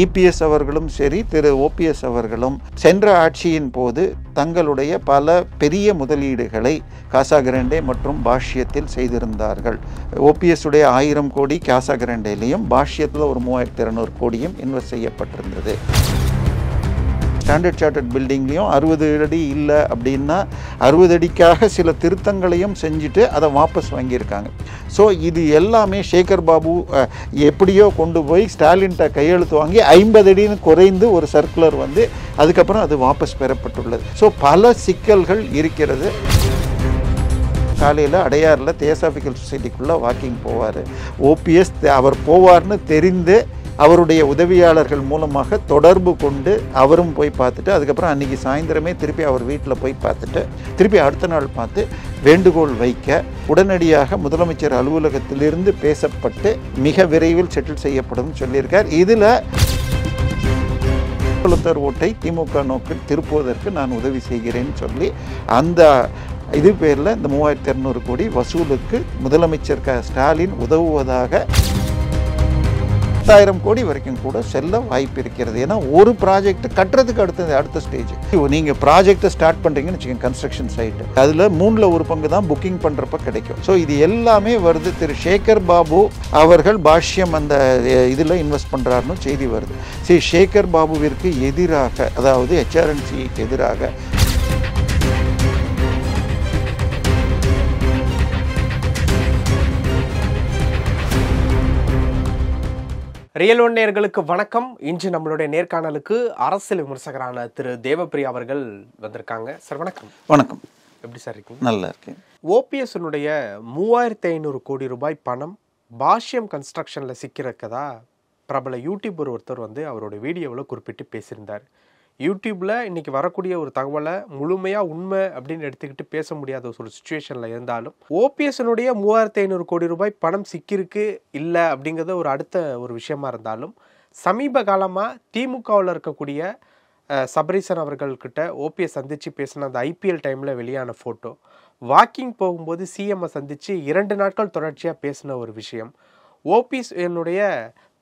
EPS அவர்களும் சரி திரு OPS அவர்களும் சென்ற ஆட்சியின் போது தங்களுடைய பல பெரிய முதலீடுகளை காசா கிராண்டே மற்றும் பாஷ்யத்தில் செய்திருந்தார்கள். ஓபிஎஸ் உடைய 1000 கோடி காசா கிராண்டேலையும் பாஷ்யத்தில் ஒரு 3200 கோடியும் இன்வெஸ்ட் செய்யப்பட்டிருந்தது. ஸ்டாண்டர்ட் சார்ட்டர்ட் பில்டிங்லேயும் 60 அடி இல்லை அப்படின்னா 60 அடிக்காக சில திருத்தங்களையும் செஞ்சுட்டு அதை வாபஸ் வாங்கியிருக்காங்க. ஸோ இது எல்லாமே சேகர் பாபு எப்படியோ கொண்டு போய் ஸ்டாலின்கிட்ட கையெழுத்து வாங்கி 50 அடின்னு குறைந்து ஒரு சர்க்குலர் வந்து அதுக்கப்புறம் அது வாபஸ் பெறப்பட்டுள்ளது. ஸோ பல சிக்கல்கள் இருக்கிறது. காலையில் அடையாரில் தியோசாபிக்கல் சொசைட்டிக்குள்ளே வாக்கிங் போவார். ஓபிஎஸ் அவர் போவார்னு தெரிந்து அவருடைய உதவியாளர்கள் மூலமாக தொடர்பு கொண்டு அவரும் போய் பார்த்துட்டு அதுக்கப்புறம் அன்றைக்கி சாயந்தரமே திருப்பி அவர் வீட்டில் போய் பார்த்துட்டு திருப்பி அடுத்த நாள் பார்த்து வேண்டுகோள் வைக்க உடனடியாக முதலமைச்சர் அலுவலகத்திலிருந்து பேசப்பட்டு மிக விரைவில் செட்டில் செய்யப்படும் சொல்லியிருக்கார். இதில் ஓட்டை திமுக நோக்கில் திருப்புவதற்கு நான் உதவி செய்கிறேன்னு சொல்லி அந்த இது பேரில் இந்த 3200 கோடி வசூலுக்கு முதலமைச்சர் ஸ்டாலின் உதவுவதாக 10,000 கோடி வரைக்கும் கூட செல்ல வாய்ப்பு இருக்கிறது. ஏன்னா ஒரு ப்ராஜெக்ட் கட்டுறதுக்கு அடுத்த ஸ்டேஜ் நீங்கள் ப்ராஜெக்டை ஸ்டார்ட் பண்ணுறீங்கன்னு வச்சுக்கோங்க, கன்ஸ்ட்ரக்ஷன் சைட்டு அதில் 3ல் 1 பங்கு தான் புக்கிங் பண்ணுறப்ப கிடைக்கும். ஸோ இது எல்லாமே வருது. திரு சேகர் பாபு அவர்கள் பாஷ்யம் அந்த இதில் இன்வெஸ்ட் பண்ணுறாருன்னு செய்தி வருது. சரி, சேகர் பாபுவிற்கு எதிராக அதாவது ஹெச்ஆர்என்சிக்கு எதிராக ரியல் ஒன் நேயர்களுக்கு வணக்கம். இன்று நம்மளுடைய நேர்காணலுக்கு அரசியல் விமர்சகரான திரு தேவப்பிரியா அவர்கள் வந்திருக்காங்க. சார் வணக்கம். வணக்கம். எப்படி சார் இருக்கீங்க? நல்லா இருக்கேன். ஓபிஎஸ்னுடைய 3500 கோடி ரூபாய் பணம் பாஷ்யம் கன்ஸ்ட்ரக்ஷனில் சிக்கிறக்கதா பிரபல யூடியூபர் ஒருத்தர் வந்து அவரோட வீடியோவில் குறிப்பிட்டு பேசியிருந்தார். யூடியூப்பில் இன்றைக்கி வரக்கூடிய ஒரு தகவலை முழுமையாக உண்மை அப்படின்னு எடுத்துக்கிட்டு பேச முடியாத ஒரு சுச்சுவேஷனில் இருந்தாலும் ஓபிஎஸ்னுடைய 3500 கோடி ரூபாய் பணம் சிக்கிருக்கு இல்லை அப்படிங்கிறத ஒரு அடுத்த ஒரு விஷயமா இருந்தாலும் சமீப காலமாக திமுகவில் இருக்கக்கூடிய சபரீசன் அவர்கள்கிட்ட ஓபிஎஸ் சந்தித்து பேசின அந்த ஐபிஎல் டைமில் வெளியான ஃபோட்டோ, வாக்கிங் போகும்போது சிஎம்ஐ சந்தித்து 2 நாட்கள் தொடர்ச்சியாக பேசின ஒரு விஷயம், ஓபிஎஸ் என்னுடைய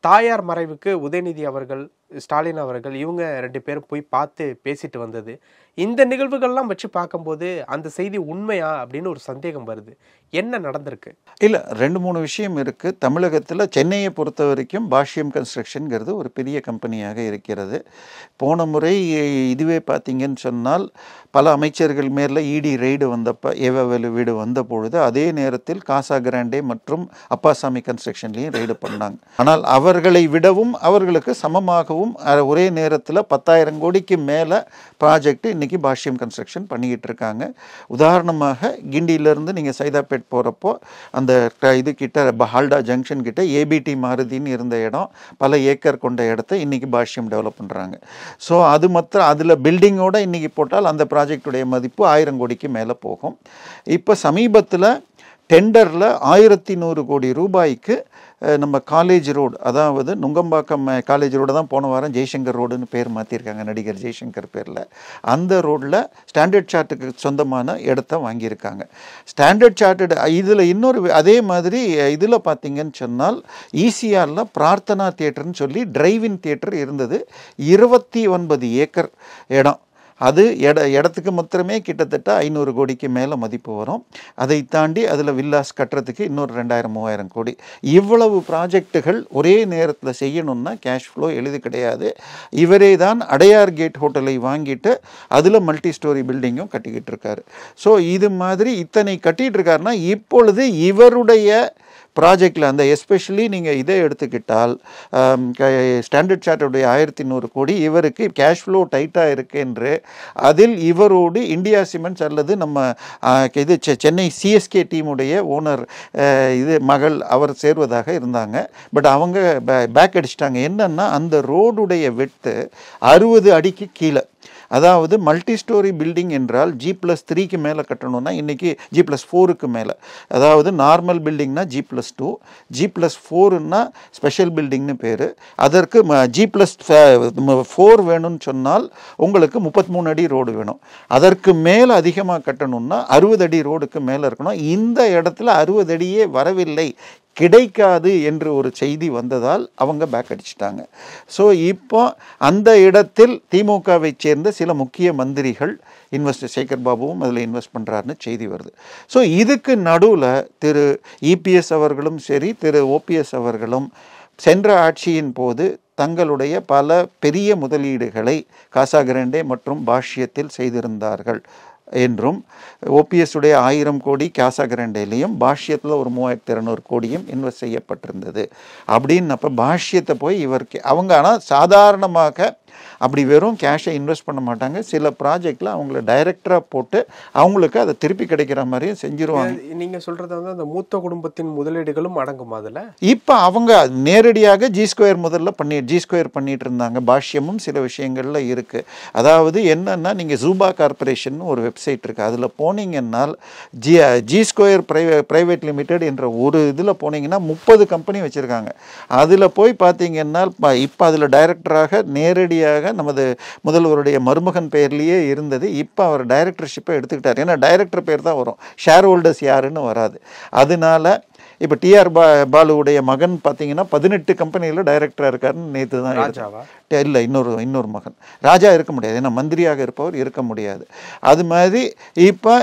தாயார் மறைவுக்கு உதயநிதி அவர்கள் ஸ்டாலின் அவர்கள் இவங்க 2 பேரும் போய் பார்த்து பேசிட்டு வந்தது, இந்த நிகழ்வுகள்லாம் வச்சு பார்க்கும்போது அந்த செய்தி உண்மையா அப்படின்னு ஒரு சந்தேகம் வருது. என்ன நடந்திருக்கு? இல்லை, 2-3 விஷயம் இருக்குது. தமிழகத்தில் சென்னையை பொறுத்த வரைக்கும் பாஷ்யம் கன்ஸ்ட்ரக்ஷனுங்கிறது ஒரு பெரிய கம்பெனியாக இருக்கிறது. போன முறை இதுவே பார்த்தீங்கன்னு சொன்னால் பல அமைச்சர்கள் மேலே இடி ரெய்டு வந்தப்போ ஏவவேலு வீடு வந்த பொழுது அதே நேரத்தில் காசா கிராண்டே மற்றும் அப்பாசாமி கன்ஸ்ட்ரக்ஷன்லேயும் ரெய்டு பண்ணாங்க. ஆனால் அவர்களை விடவும் அவர்களுக்கு சமமாகவும் ஒரே நேரத்தில் 10,000 கோடிக்கு மேலே ப்ராஜெக்ட் இன்றைக்கி பாஷ்யம் கன்ஸ்ட்ரக்ஷன் பண்ணிக்கிட்டு இருக்காங்க. உதாரணமாக கிண்டியிலேருந்து நீங்கள் சைதாப்பேட் போகிறப்போ அந்த இது கிட்ட ஹால்டா ஜங்ஷன் கிட்ட ஏபிடி மாருதின்னு இருந்த இடம் பல ஏக்கர் கொண்ட இடத்த இன்றைக்கி பாஷ்யம் டெவலப் பண்ணுறாங்க. ஸோ அது மாத்திரம் அதில் பில்டிங்கோடு இன்றைக்கி போட்டால் அந்த ப்ராஜெக்டுடைய மதிப்பு 1000 கோடிக்கு மேலே போகும். இப்போ சமீபத்தில் டெண்டரில் 1100 கோடி ரூபாய்க்கு நம்ம காலேஜ் ரோடு, அதாவது நுங்கம்பாக்கம் காலேஜ் ரோடு தான் போன வாரம் ஜெய்சங்கர் ரோடுன்னு பேர் மாற்றிருக்காங்க, நடிகர் ஜெய்சங்கர் பேரில். அந்த ரோடில் ஸ்டாண்டர்ட் சார்ட்டுக்கு சொந்தமான இடத்த வாங்கியிருக்காங்க. ஸ்டாண்டர்ட் சார்ட்டர்டு இதில் இன்னொரு அதே மாதிரி இதில் பார்த்திங்கன்னு சொன்னால் ஈசிஆரில் பிரார்த்தனா தியேட்டர்னு சொல்லி டிரைவின் தியேட்டர் இருந்தது. 29 ஏக்கர் இடம். அது இடத்துக்கு மாத்திரமே கிட்டத்தட்ட 500 கோடிக்கு மேலே மதிப்பு வரும். அதை தாண்டி அதில் வில்லாஸ் கட்டுறதுக்கு இன்னொரு 2000-3000 கோடி. இவ்வளவு ப்ராஜெக்டுகள் ஒரே நேரத்தில் செய்யணும்னா கேஷ் ஃப்ளோ எளிது கிடையாது. இவரே தான் அடையார் கேட் ஹோட்டலை வாங்கிட்டு அதில் மல்டி ஸ்டோரி பில்டிங்கும் கட்டிக்கிட்டு இருக்காரு. ஸோ இது மாதிரி இத்தனை கட்டிகிட்டு இருக்காருன்னா இப்பொழுது இவருடைய ப்ராஜெக்டில் அந்த எஸ்பெஷலி நீங்கள் இதை எடுத்துக்கிட்டால் ஸ்டாண்டர்ட் சார்ட்டருடைய 1100 கோடி இவருக்கு கேஷ் ஃப்ளோ டைட்டாக இருக்கு என்று அதில் இவரோடு இந்தியா சிமெண்ட்ஸ் அல்லது நம்ம இது சென்னை சிஎஸ்கே டீமுடைய ஓனர் இது மகள் அவர் சேர்வதாக இருந்தாங்க. பட் அவங்க பேக் அடிச்சிட்டாங்க. என்னன்னா அந்த ரோடுடைய விட்த்து 60 அடிக்கு கீழே. அதாவது மல்டி ஸ்டோரி பில்டிங் என்றால் G+3க்கு மேலே கட்டணும்னா இன்றைக்கி G+4க்கு மேலே. அதாவது நார்மல் பில்டிங்னா G+2, G+4ன்னா ஸ்பெஷல் பில்டிங்னு பேர். அதற்கு G+4 வேணும்னு சொன்னால் உங்களுக்கு 33 அடி ரோடு வேணும். அதற்கு மேலே அதிகமாக கட்டணும்னா 60 அடி ரோடுக்கு மேலே இருக்கணும். இந்த இடத்துல 60 அடியே வரவில்லை. கிடைக்காது என்று ஒரு செய்தி வந்ததால் அவங்க பேக் அடிச்சிட்டாங்க. ஸோ இப்போ அந்த இடத்தில் திமுகவை சேர்ந்த சில முக்கிய மந்திரிகள் இன்வெஸ்டர் சேகர் பாபுவும் அதில் இன்வெஸ்ட் பண்ணுறாருன்னு செய்தி வருது. ஸோ இதுக்கு நடுவில் திரு இபிஎஸ் அவர்களும் சரி திரு ஓபிஎஸ் அவர்களும் சென்ற ஆட்சியின் போது தங்களுடைய பல பெரிய முதலீடுகளை காசா கிராண்டே மற்றும் பாஷ்யத்தில் செய்திருந்தார்கள் என்றும், ஓபிஎஸ் உடைய 1000 கோடி காசா கிராண்டேலையும் பாஷ்யத்தில் ஒரு 3200 கோடியும் இன்வெஸ்ட் செய்யப்பட்டிருந்தது அப்படின்னப்போ பாஷ்யத்தை போய் அவங்க ஆனால் சாதாரணமாக அப்படி வெறும் கேஷை இன்வெஸ்ட் பண்ண மாட்டாங்க. சில ப்ராஜெக்டில் அவங்கள டைரக்டராக போட்டு அவங்களுக்கு அதை திருப்பி கிடைக்கிற மாதிரியும் செஞ்சுருவாங்க. நீங்கள் சொல்கிறது வந்து அந்த மூத்த குடும்பத்தின் முதலீடுகளும் அடங்கும் அதில். இப்போ அவங்க நேரடியாக ஜி ஸ்கொயர் பண்ணிட்டு இருந்தாங்க. பாஷ்யமும் சில விஷயங்களில் இருக்குது. அதாவது என்னென்னா, நீங்கள் ஜூபா கார்பரேஷன் ஒரு வெப்சைட் இருக்குது, அதில் போனீங்கன்னால் ஜி ஸ்கொயர் பிரைவேட் லிமிடெட் என்ற ஒரு இதில் போனீங்கன்னா 30 கம்பெனி வச்சுருக்காங்க. அதில் போய் பார்த்தீங்கன்னா இப்போ அதில் டைரக்டராக நேரடியாக நமது முதல்வருடைய மருமகன் பெயர்லேயே இருந்தது. இப்போ அவர் டைரக்டர்ஷிப்பை எடுத்துக்கிட்டார். ஏன்னா டைரக்டர் பேர் தான் வரும், ஷேர் ஹோல்டர்ஸ் யாருன்னு வராது. அதனால இப்போ டிஆர் பாலுவுடைய மகன் பார்த்தீங்கன்னா 18 கம்பெனியில் டைரக்டராக இருக்காருன்னு நேற்று தான். இல்லை, இன்னொரு மகன் ராஜா இருக்க முடியாது, ஏன்னா மந்திரியாக இருப்பவர் இருக்க முடியாது. அது மாதிரி இப்போ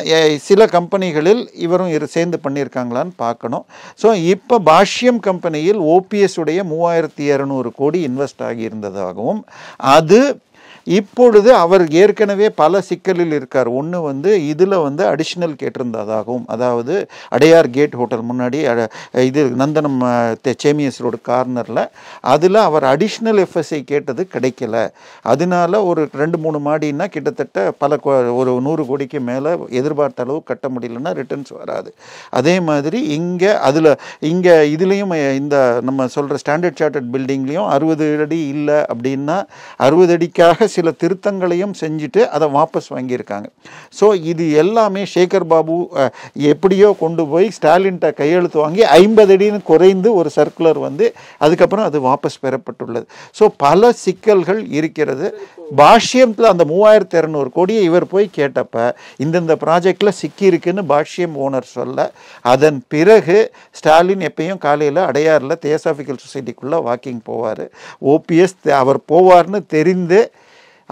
சில கம்பெனிகளில் இவரும் சேர்ந்து பண்ணியிருக்காங்களான்னு பார்க்கணும். ஸோ இப்போ பாஷ்யம் கம்பெனியில் ஓபிஎஸ் உடைய 3200 கோடி இன்வெஸ்ட் ஆகியிருந்ததாகவும், அது இப்பொழுது அவர் ஏற்கனவே பல சிக்கலில் இருக்கார். ஒன்று வந்து இதில் வந்து அடிஷ்னல் கேட்டிருந்ததாகவும், அதாவது அடையார் கேட் ஹோட்டல் முன்னாடி இது நந்தனம் சேமியஸ் ரோடு கார்னரில் அதில் அவர் அடிஷ்னல் எஃப்எஸ்ஐ கேட்டது கிடைக்கல. அதனால ஒரு 2-3 மாடின்னா கிட்டத்தட்ட ஒரு 100 கோடிக்கு மேலே எதிர்பார்த்த அளவு கட்ட முடியலன்னா ரிட்டர்ன்ஸ் வராது. அதே மாதிரி இங்கே இதுலேயும் இந்த நம்ம சொல்கிற ஸ்டாண்டர்ட் சார்ட்டர்ட் பில்டிங்லேயும் 60 அடி இல்லை அப்படின்னா 60 அடிக்காக சில திருத்தங்களையும் செஞ்சுட்டு அதை வாபஸ் வாங்கியிருக்காங்க. ஸோ இது எல்லாமே சேகர் பாபு எப்படியோ கொண்டு போய் ஸ்டாலின்கிட்ட கையெழுத்து வாங்கி 50 அடின்னு குறைந்து ஒரு சர்க்குலர் வந்து அதுக்கப்புறம் அது வாபஸ் பெறப்பட்டுள்ளது. ஸோ பல சிக்கல்கள் இருக்கிறது. பாஷ்யத்தில் அந்த 3200 கோடியை இவர் போய் கேட்டப்ப இந்தந்த ப்ராஜெக்டில் சிக்கியிருக்குன்னு பாஷ்யம் ஓனர் சொல்ல, அதன் பிறகு ஸ்டாலின் எப்பயும் காலையில் அடையாரில் தியோசாபிக்கல் சொசைட்டிக்குள்ளே வாக்கிங் போவார். ஓபிஎஸ் அவர் போவார்னு தெரிந்து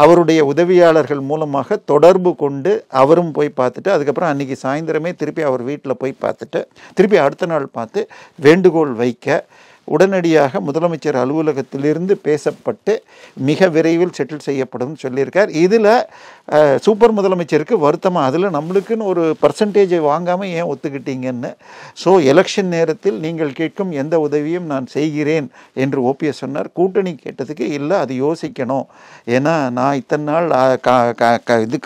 அவருடைய உதவியாளர்கள் மூலமாக தொடர்பு கொண்டு அவரும் போய் பார்த்துட்டு, அதுக்கப்புறம் அன்றைக்கி சாயந்தரமே திருப்பி அவர் வீட்டில் போய் பார்த்துட்டு திருப்பி அடுத்த நாள் பார்த்து வேண்டுகோள் வைக்க உடனடியாக முதலமைச்சர் அலுவலகத்திலிருந்து பேசப்பட்டு மிக விரைவில் செட்டில் செய்யப்படும் சொல்லியிருக்கார். இதில் சூப்பர் முதலமைச்சருக்கு வருத்தமாக, அதில் நம்மளுக்குன்னு ஒரு பர்சன்டேஜை வாங்காமல் ஏன் ஒத்துக்கிட்டீங்கன்னு. ஸோ எலெக்ஷன் நேரத்தில் நீங்கள் கேட்கும் எந்த உதவியும் நான் செய்கிறேன் என்று ஓபிஎஸ் சொன்னார். கூட்டணி கேட்டதுக்கு இல்லை, அது யோசிக்கணும், ஏன்னா நான் இத்தனை நாள்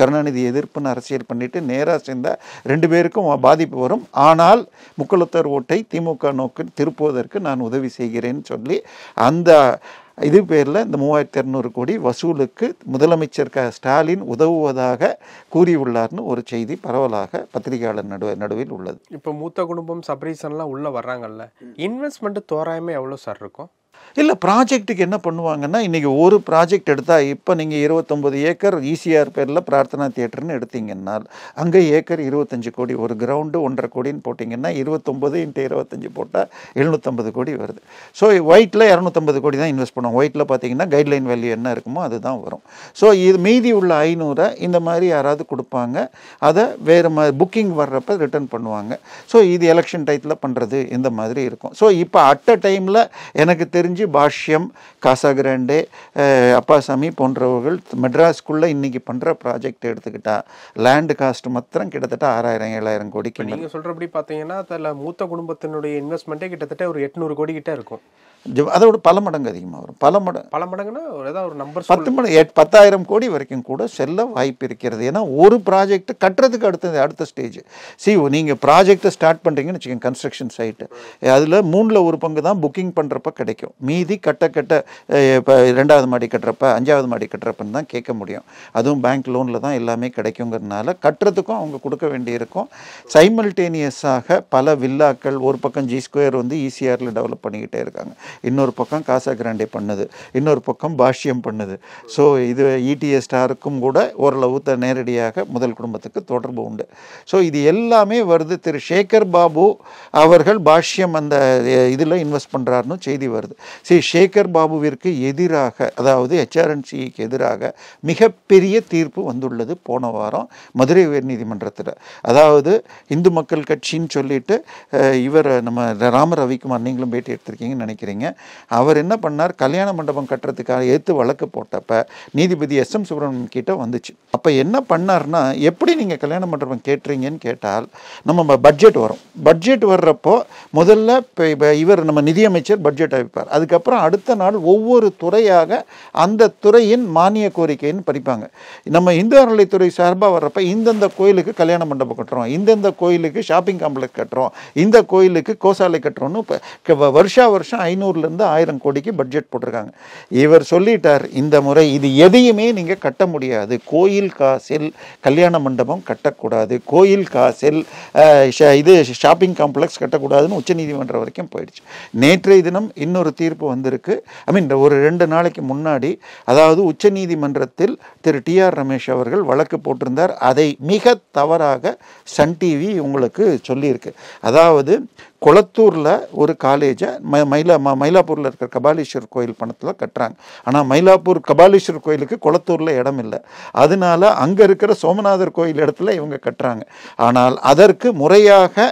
கருணாநிதி எதிர்ப்புன்னு அரசியல் பண்ணிவிட்டு நேராக சேர்ந்தால் 2 பேருக்கும் பாதிப்பு வரும், ஆனால் முக்குளத்தோர் ஓட்டை திமுக நோக்கி திருப்புவதற்கு நான் உதவி செய்கிறேன்னு சொல்லி அந்த இது பேரில் இந்த 3200 கோடி வசூலுக்கு முதலமைச்சர் ஸ்டாலின் உதவுவதாக கூறியுள்ளார்னு ஒரு செய்தி பரவலாக பத்திரிகையாளர் நடுவில் உள்ளது. இப்போ மூத்த குடும்பம் சப்ரீசன்லாம் உள்ளே வர்றாங்கல்ல, இன்வெஸ்ட்மெண்ட்டு தோராயமே எவ்வளோ சார் இருக்கும்? இல்லை, ப்ராஜெக்ட்டுக்கு என்ன பண்ணுவாங்கன்னா, இன்றைக்கி ஒரு ப்ராஜெக்ட் எடுத்தால் இப்போ நீங்கள் 29 ஏக்கர் ஈசிஆர் பேரில் பிரார்த்தனா தியேட்டர்னு எடுத்தீங்கன்னால் அங்கே ஏக்கர் 25 கோடி, ஒரு கிரவுண்டு 1.5 கோடின்னு போட்டிங்கன்னா 29 × 25 போட்டால் 750 கோடி வருது. ஸோ ஒயிட்டில் 250 கோடி தான் இன்வெஸ்ட் பண்ணுவோம். ஒயிட்டில் பார்த்தீங்கன்னா கைட்லைன் வேல்யூ என்ன இருக்குமோ அதுதான் வரும். ஸோ இது மீதி உள்ள 500 இந்த மாதிரி யாராவது கொடுப்பாங்க, அதை வேறு மாதிரி புக்கிங் வர்றப்ப ரிட்டர்ன் பண்ணுவாங்க. ஸோ இது எலெக்ஷன் டைத்தில் பண்ணுறது இந்த மாதிரி இருக்கும். ஸோ இப்போ அட் அ டைமில் எனக்கு தெரிஞ்சு பாஷ்யம், காசா கிராண்டே, அப்பாசாமி போன்றவர்கள் மெட்ராஸ்குள்ளே இன்றைக்கி பண்ணுற ப்ராஜெக்ட் எடுத்துக்கிட்டா லேண்டு காஸ்ட் மாத்திரம் கிட்டத்தட்ட 6000-7000 கோடிக்கு. நீங்கள் சொல்கிறபடி பார்த்தீங்கன்னா அதில் மூத்த குடும்பத்தினுடைய இன்வெஸ்ட்மெண்ட்டே கிட்டத்தட்ட ஒரு 800 கோடி கிட்டே இருக்கும். அதோட பல மடங்கு அதிகமாக வரும். பல மடங்குன்னா ஏதாவது ஒரு நம்பர் 10,000 கோடி வரைக்கும் கூட செல்ல வாய்ப்பு இருக்கிறது. ஏன்னா ஒரு ப்ராஜெக்ட் கட்டுறதுக்கு அடுத்த ஸ்டேஜ். நீங்கள் ப்ராஜெக்டை ஸ்டார்ட் பண்ணுறீங்கன்னு வச்சுக்கோங்க, கன்ஸ்ட்ரக்ஷன் சைட்டு, அதில் 3/4 பங்கு தான் புக்கிங் பண்ணுறப்ப கிடைக்கும். மீதி கட்ட இப்போ 2வது மாடி கட்டுறப்ப 5வது மாடி கட்டுறப்பன்னு தான் கேட்க முடியும். அதுவும் பேங்க் லோனில் தான் எல்லாமே கிடைக்குங்கிறதுனால கட்டுறதுக்கும் அவங்க கொடுக்க வேண்டியிருக்கும். சைமல்டேனியஸாக பல வில்லாக்கள், ஒரு பக்கம் ஜி ஸ்கொயர் வந்து ஈசிஆரில் டெவலப் பண்ணிக்கிட்டே இருக்காங்க, இன்னொரு பக்கம் காசா கிராண்டே பண்ணுது, இன்னொரு பக்கம் பாஷ்யம் பண்ணுது. ஸோ இது இடிஎஸ் ஸ்டாருக்கும் கூட ஓரளவு நேரடியாக முதல் குடும்பத்துக்கு தொடர்பு உண்டு. ஸோ இது எல்லாமே வருது. திரு சேகர் பாபு அவர்கள் பாஷ்யம் அந்த இதில் இன்வெஸ்ட் பண்ணுறாருன்னு செய்தி வருது. சேகர் பாபுவிற்கு எதிராக, அதாவது HRNCக்கு எதிராக மிகப்பெரிய தீர்ப்பு வந்துள்ளது போன வாரம் மதுரை உயர்நீதிமன்றத்தில். அதாவது இந்து மக்கள் கட்சின்னு சொல்லிட்டு இவர் நம்ம ராம ரவிக்குமார், நீங்களும் பேட்டி எடுத்திருக்கீங்கன்னு நினைக்கிறீங்க, அவர் என்ன பண்ணார், கல்யாண மண்டபம் கட்டுறதுக்காக ஏற்று வழக்கு போட்டப்ப நீதிபதி SM சுப்ரமணியன் கிட்ட வந்துச்சு. அப்போ என்ன பண்ணார்னா, எப்படி நீங்கள் கல்யாண மண்டபம் கேட்டுறீங்கன்னு கேட்டால் நம்ம பட்ஜெட் வரும், பட்ஜெட் வர்றப்போ முதல்ல இவர் நம்ம நிதியமைச்சர் பட்ஜெட் அமைப்பார், அதுக்கப்புறம் அடுத்த நாள் ஒவ்வொரு துறையாக அந்த துறையின் மானிய கோரிக்கைன்னு படிப்பாங்க. நம்ம இந்து அறநிலைத்துறை சார்பாக வர்றப்ப இந்தந்த கோயிலுக்கு கல்யாண மண்டபம் கட்டுறோம், இந்தந்த கோயிலுக்கு ஷாப்பிங் காம்ப்ளெக்ஸ் கட்டுறோம், இந்த கோயிலுக்கு கோசாலை கட்டுறோன்னு இப்போ வருஷம் 500லேருந்து 1000 கோடிக்கு பட்ஜெட் போட்டிருக்காங்க. இவர் சொல்லிட்டார், இந்த முறை இது எதையுமே நீங்கள் கட்ட முடியாது, கோயில் காசில் கல்யாண மண்டபம் கட்டக்கூடாது, கோயில் காசில் இது ஷாப்பிங் காம்ப்ளெக்ஸ் கட்டக்கூடாதுன்னு உச்சநீதிமன்றம் வரைக்கும் போயிடுச்சு. நேற்றைய தினம் இன்னொரு தீர்ப்பு வந்திருக்கு. ஒரு 2 நாளைக்கு முன்னாடி, அதாவது உச்சநீதிமன்றத்தில் திரு TR ரமேஷ் அவர்கள் வழக்கு போட்டிருந்தார். அதை மிக தவறாக சன் டிவி உங்களுக்கு சொல்லியிருக்கு. அதாவது கொளத்தூரில் ஒரு காலேஜை மயிலாப்பூரில் இருக்கிற கபாலீஸ்வர் கோயில் பணத்தில் கட்டுறாங்க. ஆனால் மயிலாப்பூர் கபாலீஸ்வர் கோயிலுக்கு கொளத்தூரில் இடம் இல்லை, அதனால அங்கே இருக்கிற சோமநாதர் கோயில் இடத்துல இவங்க கட்டுறாங்க. ஆனால் அதற்கு முறையாக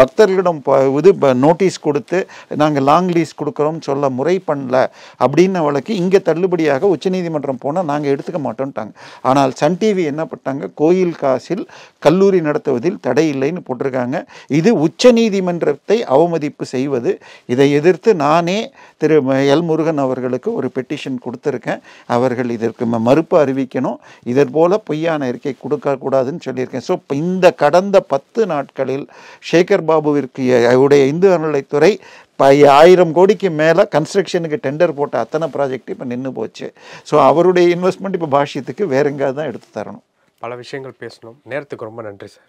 பக்தர்களிடம் இது நோட்டீஸ் கொடுத்து நாங்கள் லாங் லீஸ் கொடுக்குறோம்னு சொல்ல முறை பண்ணல அப்படின்னு வழக்கு இங்கே தள்ளுபடியாக உச்சநீதிமன்றம் போனால் நாங்கள் எடுத்துக்க மாட்டோம்ட்டாங்க. ஆனால் சன் டிவி என்ன பண்ணாங்க, கோயில் காசில் கல்லூரி நடத்துவதில் தடை இல்லைன்னு போட்டிருக்காங்க. இது உச்சநீதிமன்றத்தை அவமதிப்பு செய்வது. இதை எதிர்த்து நானே திரு எல் முருகன் அவர்களுக்கு ஒரு பெட்டிஷன் கொடுத்துருக்கேன். அவர்கள் இதற்கு மறுப்பு அறிவிக்கணும், இதற் போல பொய்யான அறிக்கை கொடுக்கக்கூடாதுன்னு சொல்லியிருக்கேன். ஸோ இந்த கடந்த 10 நாட்களில் சேகர் பாபுவிற்கு அவருடைய இந்து அறநிலைத்துறை 1000 கோடிக்கு மேலே கன்ஸ்ட்ரக்ஷனுக்கு டெண்டர் போட்ட அத்தனை ப்ராஜெக்ட் இப்போ நின்று போச்சு. ஸோ அவருடைய இன்வெஸ்ட்மெண்ட் இப்போ பாஷ்யத்துக்கு வேற எங்காவது தான் எடுத்து தரணும். பல விஷயங்கள் பேசணும். நேரத்துக்கு ரொம்ப நன்றி சார்.